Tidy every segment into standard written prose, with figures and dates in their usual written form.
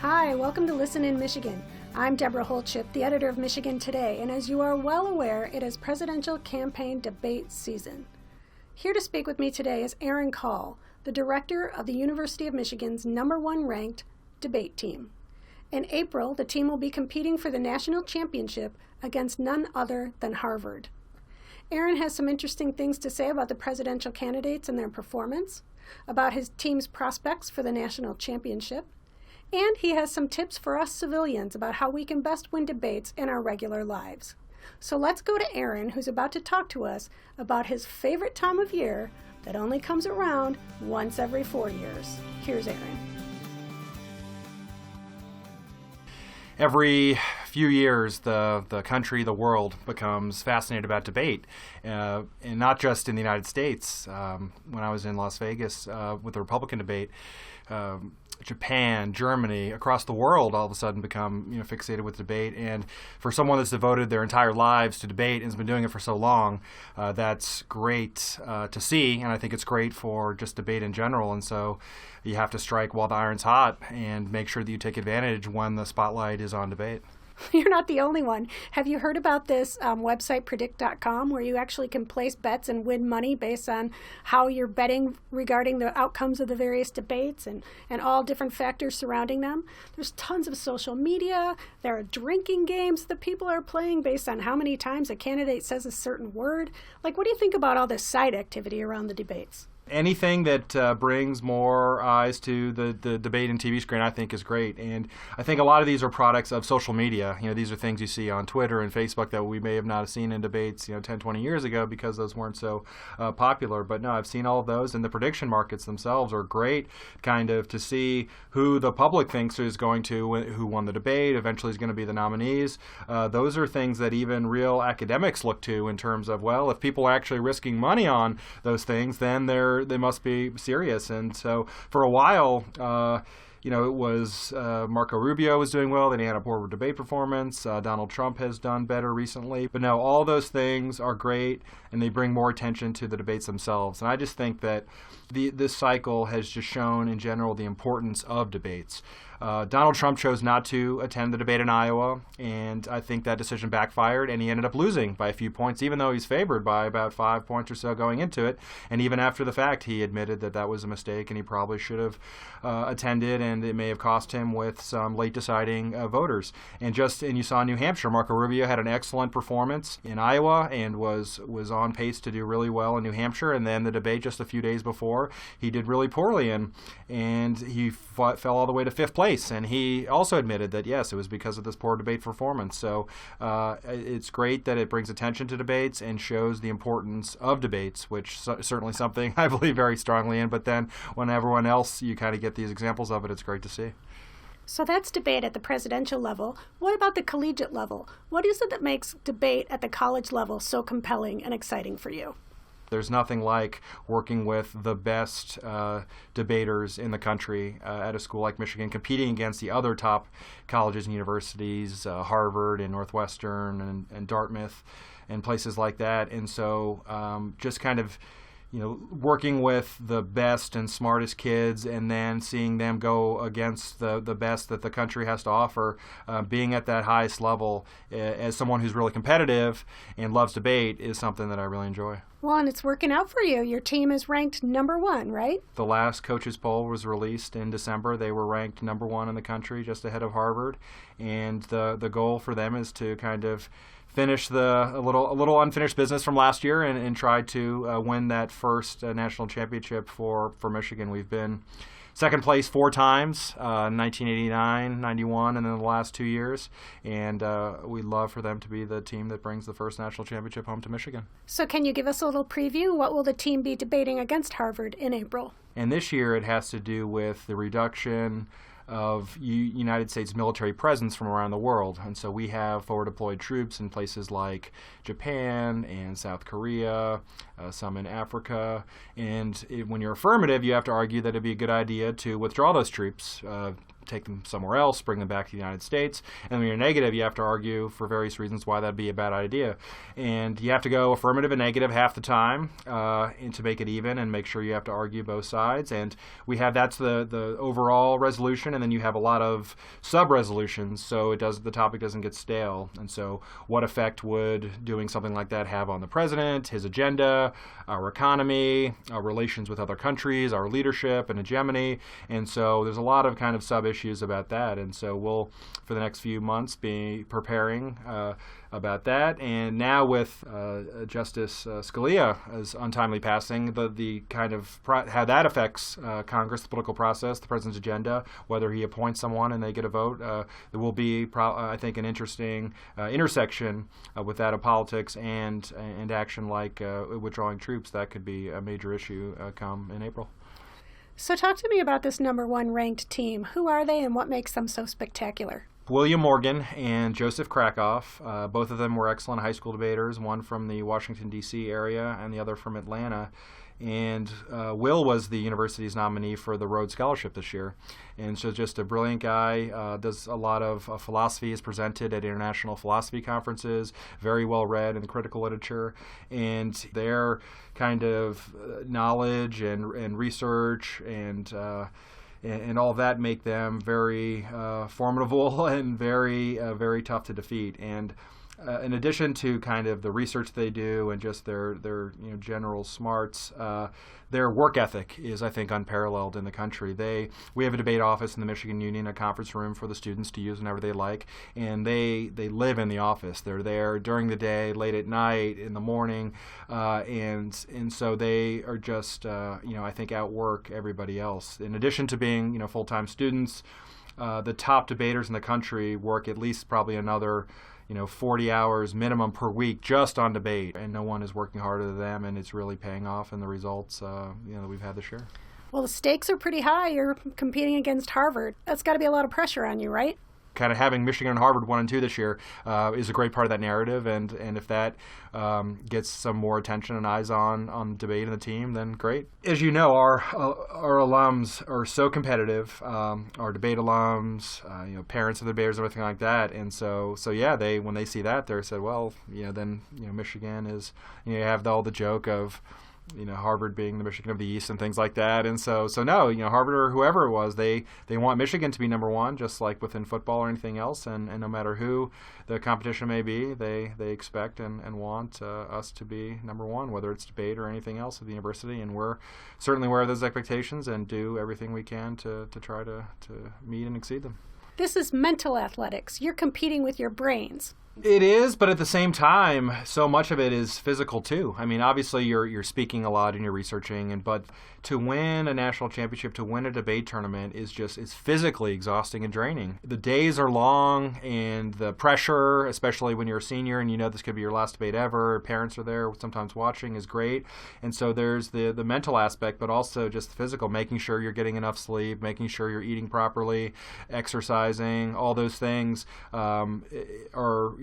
Hi, welcome to Listen in Michigan. I'm Deborah Holchip, the editor of Michigan Today, and as you are well aware, it is presidential campaign debate season. Here to speak with me today is Aaron Kall, the director of the University of Michigan's #1 ranked debate team. In April, the team will be competing for the national championship against none other than Harvard. Aaron has some interesting things to say about the presidential candidates and their performance, about his team's prospects for the national championship, and he has some tips for us civilians about how we can best win debates in our regular lives. So let's go to Aaron, who's about to talk to us about his favorite time of year that only comes around once every 4 years. Here's Aaron. Every few years, the country, the world becomes fascinated about debate, and not just in the United States. When I was in Las Vegas with the Republican debate, Japan, Germany, across the world all of a sudden become fixated with debate. And for someone that's devoted their entire lives to debate and has been doing it for so long, that's great to see. And I think it's great for just debate in general. And so you have to strike while the iron's hot and make sure that you take advantage when the spotlight is on debate. You're not the only one. Have you heard about this website, predict.com, where you actually can place bets and win money based on how you're betting regarding the outcomes of the various debates and all different factors surrounding them? There's tons of social media. There are drinking games that people are playing based on how many times a candidate says a certain word. Like, what do you think about all this side activity around the debates? Anything that brings more eyes to the debate and TV screen, I think, is great. And I think a lot of these are products of social media. These are things you see on Twitter and Facebook that we may have not seen in debates 10, 20 years ago because those weren't so popular. But no, I've seen all of those, and the prediction markets themselves are great kind of to see who the public thinks is going to, who won the debate, eventually is going to be the nominees. Those are things that even real academics look to in terms of, well, if people are actually risking money on those things, then they must be serious. And so for a while, it was Marco Rubio was doing well. Then he had a poor debate performance. Donald Trump has done better recently. But no, all those things are great, and they bring more attention to the debates themselves. And I just think that this cycle has just shown in general the importance of debates. Donald Trump chose not to attend the debate in Iowa, and I think that decision backfired, and he ended up losing by a few points, even though he's favored by about 5 points or so going into it. And even after the fact, he admitted that that was a mistake, and he probably should have attended, and it may have cost him with some late deciding voters. And you saw in New Hampshire, Marco Rubio had an excellent performance in Iowa and was on pace to do really well in New Hampshire. And then the debate just a few days before, he did really poorly, and he fell all the way to 5th place. And he also admitted that, yes, it was because of this poor debate performance. So it's great that it brings attention to debates and shows the importance of debates, which certainly something I believe very strongly in. But then when everyone else, you kind of get these examples of it, it's great to see. So that's debate at the presidential level. What about the collegiate level? What is it that makes debate at the college level so compelling and exciting for you? There's nothing like working with the best debaters in the country at a school like Michigan, competing against the other top colleges and universities, Harvard and Northwestern and Dartmouth and places like that. And so just kind of working with the best and smartest kids and then seeing them go against the best that the country has to offer, being at that highest level as someone who's really competitive and loves debate is something that I really enjoy. Well, and it's working out for you. Your team is ranked #1, right? The last coaches poll was released in December. They were ranked #1 in the country, just ahead of Harvard. And the goal for them is to kind of finish a little unfinished business from last year and try to win that first national championship for Michigan. We've been second place 4 times, 1989, 91, and then the last 2 years. And we'd love for them to be the team that brings the first national championship home to Michigan. So can you give us a little preview? What will the team be debating against Harvard in April? And this year it has to do with the reduction of United States military presence from around the world. And so we have forward deployed troops in places like Japan and South Korea, some in Africa. And when you're affirmative, you have to argue that it'd be a good idea to withdraw those troops take them somewhere else, bring them back to the United States. And when you're negative, you have to argue for various reasons why that'd be a bad idea. And you have to go affirmative and negative half the time and to make it even and make sure you have to argue both sides. And that's the overall resolution, and then you have a lot of sub-resolutions so the topic doesn't get stale. And so what effect would doing something like that have on the president, his agenda, our economy, our relations with other countries, our leadership and hegemony? And so there's a lot of kind of sub-issues about that. And so we'll, for the next few months, be preparing about that. And now with Justice Scalia's untimely passing, the kind of how that affects Congress, the political process, the president's agenda, whether he appoints someone and they get a vote, there will be, I think, an interesting intersection with that of politics and action like withdrawing troops. That could be a major issue come in April. So talk to me about this number one ranked team. Who are they and what makes them so spectacular? William Morgan and Joseph Krakoff, both of them were excellent high school debaters, one from the Washington, D.C. area and the other from Atlanta. And Will was the university's nominee for the Rhodes Scholarship this year. And so just a brilliant guy, does a lot of philosophy, is presented at international philosophy conferences, very well read in critical literature. And their kind of knowledge and research and all of that make them very formidable and very tough to defeat. And in addition to kind of the research they do and just their general smarts, their work ethic is, I think, unparalleled in the country. We have a debate office in the Michigan Union, a conference room for the students to use whenever they like, and they live in the office. They're there during the day, late at night, in the morning, and so they are just I think outwork everybody else. In addition to being full-time students, the top debaters in the country work at least probably another 40 hours minimum per week just on debate, and no one is working harder than them, and it's really paying off in the results that we've had this year. Well, the stakes are pretty high. You're competing against Harvard. That's got to be a lot of pressure on you, right? Kind of having Michigan and Harvard 1 and 2 this year is a great part of that narrative, and if that gets some more attention and eyes on the debate and the team, then great. As you know, our alums are so competitive. Our debate alums, parents of the debaters, everything like that, and so yeah, when they see that, they said, well, then Michigan is, you have all the joke of Harvard being the Michigan of the East and things like that. And so no, Harvard or whoever it was, they want Michigan to be number one, just like within football or anything else. And no matter who the competition may be, they expect and want us to be number one, whether it's debate or anything else at the university. And we're certainly aware of those expectations and do everything we can to try to meet and exceed them. This is mental athletics. You're competing with your brains. It is, but at the same time, so much of it is physical too. I mean, obviously you're speaking a lot and you're researching, but to win a national championship, to win a debate tournament it's physically exhausting and draining. The days are long, and the pressure, especially when you're a senior and this could be your last debate ever, parents are there sometimes watching, is great. And so there's the mental aspect, but also just the physical, making sure you're getting enough sleep, making sure you're eating properly, exercising, all those things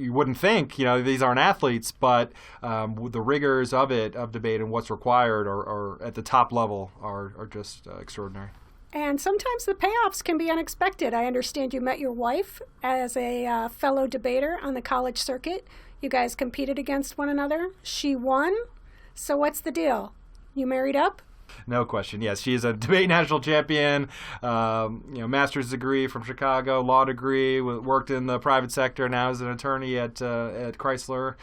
you wouldn't think, these aren't athletes, but the rigors of debate and what's required are at the top level are just extraordinary. And sometimes the payoffs can be unexpected. I understand you met your wife as a fellow debater on the college circuit. You guys competed against one another. She won. So what's the deal? You married up? No question. Yes, she is a debate national champion. Master's degree from Chicago, law degree. Worked in the private sector. Now is an attorney at Chrysler.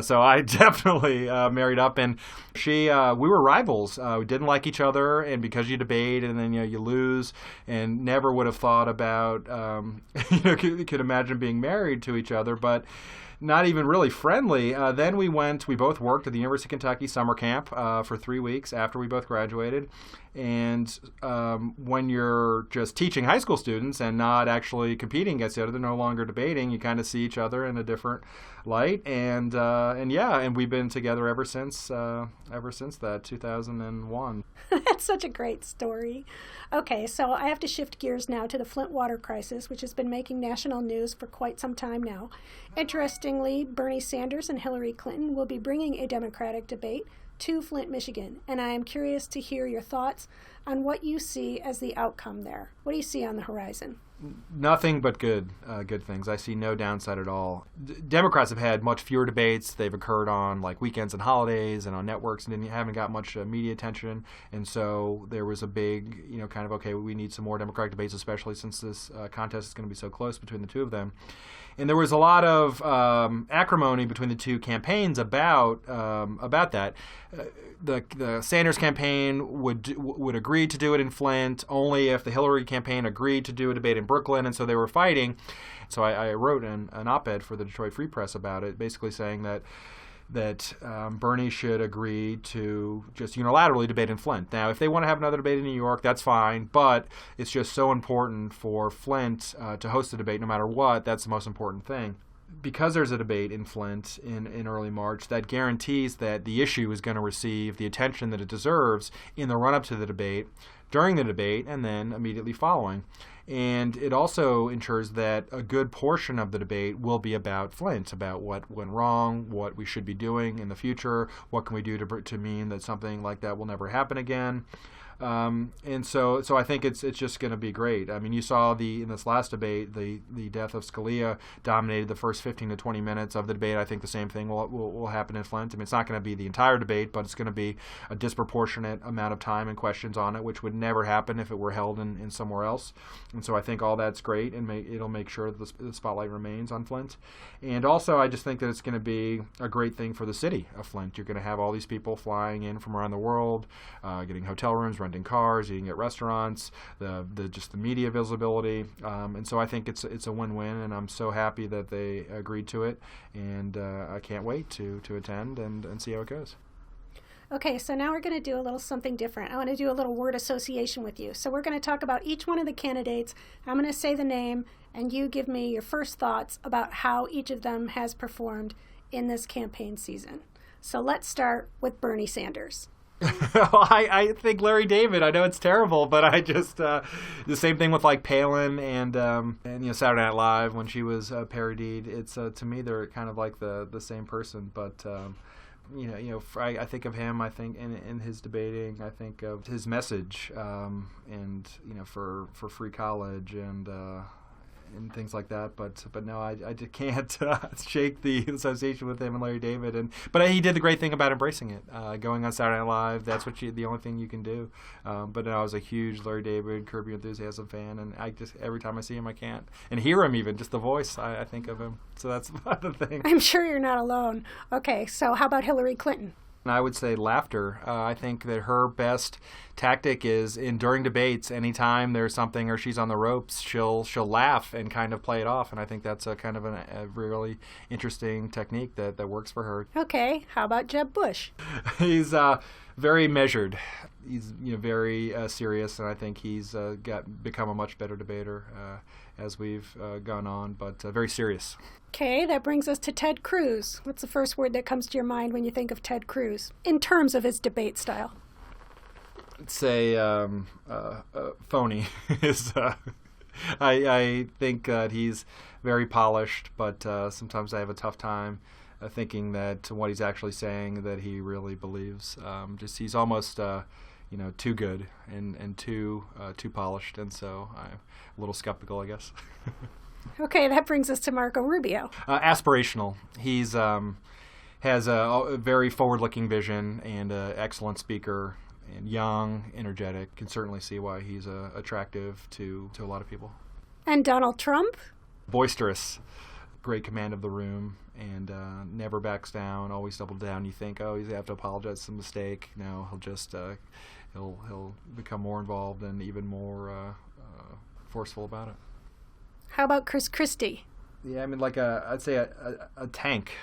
So I definitely married up, and we were rivals. We didn't like each other, and because you debate and then you lose, and never would have thought about could imagine being married to each other, but not even really friendly. Then we both worked at the University of Kentucky summer camp for 3 weeks after we both graduated. And when you're just teaching high school students and not actually competing against each other, they're no longer debating, you kind of see each other in a different light. And we've been together ever since that 2001. That's such a great story. Okay, so I have to shift gears now to the Flint water crisis, which has been making national news for quite some time now. Interestingly, Bernie Sanders and Hillary Clinton will be bringing a Democratic debate to Flint, Michigan, and I am curious to hear your thoughts on what you see as the outcome there. What do you see on the horizon? Nothing but good things. I see no downside at all. Democrats have had much fewer debates. They've occurred on like weekends and holidays and on networks, and haven't got much media attention. And so there was a big, kind of, okay, we need some more Democratic debates, especially since this contest is going to be so close between the two of them. And there was a lot of acrimony between the two campaigns about that. The Sanders campaign would agree to do it in Flint only if the Hillary campaign agreed to do a debate in Brooklyn, and so they were fighting. So I wrote an op-ed for the Detroit Free Press about it, basically saying that Bernie should agree to just unilaterally debate in Flint. Now, if they want to have another debate in New York, that's fine, but it's just so important for Flint to host a debate no matter what. That's the most important thing. Because there's a debate in Flint in early March, that guarantees that the issue is going to receive the attention that it deserves in the run-up to the debate, during the debate, and then immediately following. And it also ensures that a good portion of the debate will be about Flint, about what went wrong, what we should be doing in the future, what can we do to mean that something like that will never happen again. And so I think it's just going to be great. I mean, you saw in this last debate, the death of Scalia dominated the first 15 to 20 minutes of the debate. I think the same thing will happen in Flint. I mean, it's not going to be the entire debate, but it's going to be a disproportionate amount of time and questions on it, which would never happen if it were held in somewhere else. And so I think all that's great, and it'll make sure that the spotlight remains on Flint. And also, I just think that it's going to be a great thing for the city of Flint. You're going to have all these people flying in from around the world, getting hotel rooms, renting cars, eating at restaurants, the media visibility, and so I think it's a win-win, and I'm so happy that they agreed to it, and I can't wait to attend and see how it goes. Okay, so now we're going to do a little something different. I want to do a little word association with you. So we're going to talk about each one of the candidates. I'm going to say the name, and you give me your first thoughts about how each of them has performed in this campaign season. So let's start with Bernie Sanders. I think Larry David. I know it's terrible, but I just the same thing with like Palin and Saturday Night Live when she was parodied. It's to me they're kind of like the same person, but. I think of him. I think in his debating. I think of his message, and for free college and things like that. But no, I just can't shake the association with him and Larry David. But he did the great thing about embracing it, going on Saturday Night Live. That's the only thing you can do. But no, I was a huge Larry David, Curb Your Enthusiasm fan, and I just every time I see him, I can't and hear him even just the voice. I think of him. So that's the thing. I'm sure you're not alone. Okay, so how about Hillary Clinton? I would say laughter. I think that her best tactic is during debates. Anytime there's something or she's on the ropes, she'll laugh and kind of play it off. And I think that's a kind of a really interesting technique that works for her. Okay, how about Jeb Bush? He's very measured. He's very serious, and I think he's become a much better debater as we've gone on, but very serious. Okay, that brings us to Ted Cruz. What's the first word that comes to your mind when you think of Ted Cruz in terms of his debate style? I'd say phony. I think that he's very polished, but sometimes I have a tough time thinking that what he's actually saying that he really believes. He's almost too good and too polished, and so I'm a little skeptical, I guess. Okay, that brings us to Marco Rubio. Aspirational. He's has a very forward-looking vision and an excellent speaker, and young, energetic. Can certainly see why he's attractive to a lot of people. And Donald Trump? Boisterous, great command of the room, and never backs down. Always double down. You think, he's have to apologize for some mistake. No, he'll just he'll become more involved and even more forceful about it. How about Christie? Yeah, I mean, I'd say a tank.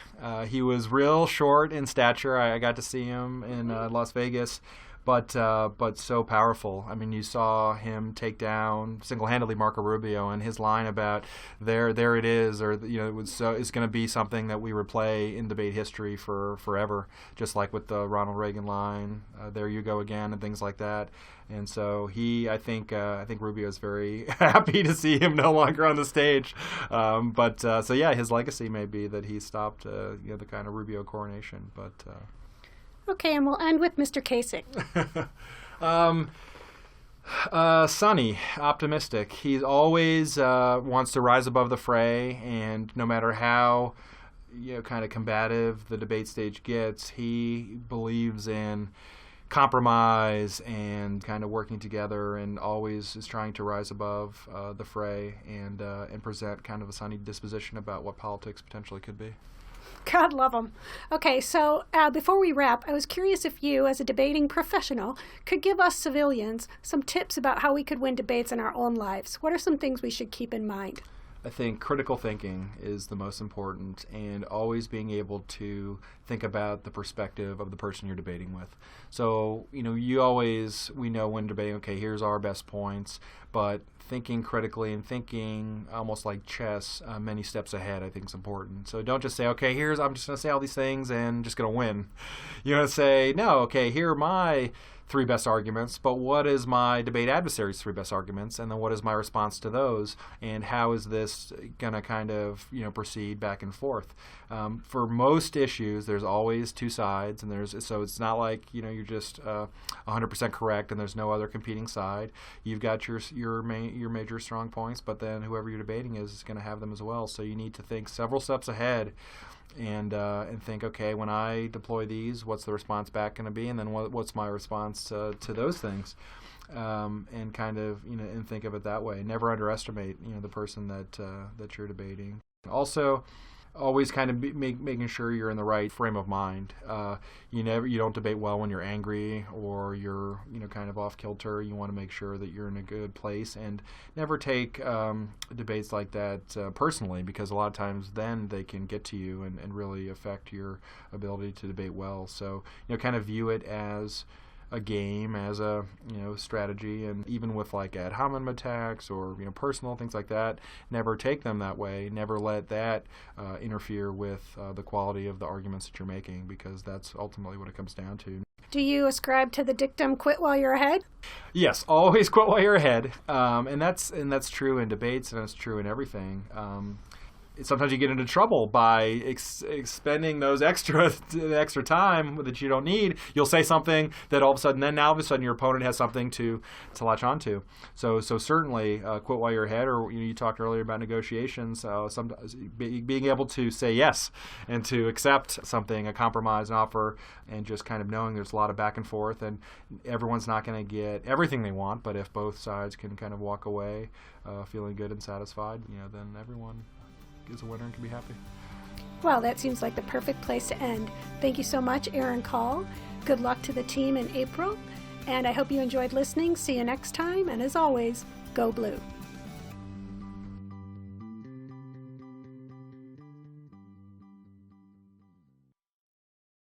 He was real short in stature. I got to see him in Las Vegas, but so powerful. I mean, you saw him take down single-handedly Marco Rubio, and his line about there it is, or it's going to be something that we replay in debate history for forever, just like with the Ronald Reagan line, there you go again, and things like that. And so I think Rubio is very happy to see him no longer on the stage. His legacy may be that he stopped the kind of Rubio coronation. But Okay, and we'll end with Mr. Kasich. Sunny, optimistic. He always wants to rise above the fray, and no matter how kind of combative the debate stage gets, he believes in compromise and kind of working together, and always is trying to rise above the fray and present kind of a sunny disposition about what politics potentially could be. God love him. Okay, so before we wrap, I was curious if you, as a debating professional, could give us civilians some tips about how we could win debates in our own lives. What are some things we should keep in mind? I think critical thinking is the most important, and always being able to think about the perspective of the person you're debating with. So, we know when debating, okay, here's our best points, but thinking critically and thinking almost like chess, many steps ahead, I think is important. So don't just say, okay, I'm just going to say all these things and just going to win. You're going to say, no, okay, here are my 3 best arguments, but what is my debate adversary's 3 best arguments, and then what is my response to those, and how is this going to kind of proceed back and forth. For most issues, there's always 2 sides, and so it's not like you're just 100% correct and there's no other competing side. You've got your major strong points, but then whoever you're debating is going to have them as well. So you need to think several steps ahead. And think, okay, when I deploy these, what's the response back going to be, and then what's my response to those things, and kind of and think of it that way. Never underestimate the person that you're debating. Also, always kind of making sure you're in the right frame of mind. You don't debate well when you're angry or you're kind of off kilter. You want to make sure that you're in a good place, and never take debates like that personally, because a lot of times then they can get to you and really affect your ability to debate well. So kind of view it as a game, as a strategy, and even with like ad hominem attacks or personal things like that, never take them that way. Never let that interfere with the quality of the arguments that you're making, because that's ultimately what it comes down to. Do you ascribe to the dictum "quit while you're ahead"? Yes, always quit while you're ahead, and that's true in debates, and it's true in everything. Sometimes you get into trouble by expending those extra time that you don't need. You'll say something that all of a sudden your opponent has something to latch onto. So certainly quit while you're ahead. Or you talked earlier about negotiations. Sometimes being able to say yes and to accept something, a compromise, an offer, and just kind of knowing there's a lot of back and forth, and everyone's not going to get everything they want. But if both sides can kind of walk away feeling good and satisfied, then everyone is a winner and can be happy. Well, that seems like the perfect place to end. Thank you so much, Aaron Kall. Good luck to the team in April, and I hope you enjoyed listening. See you next time, and as always, go blue.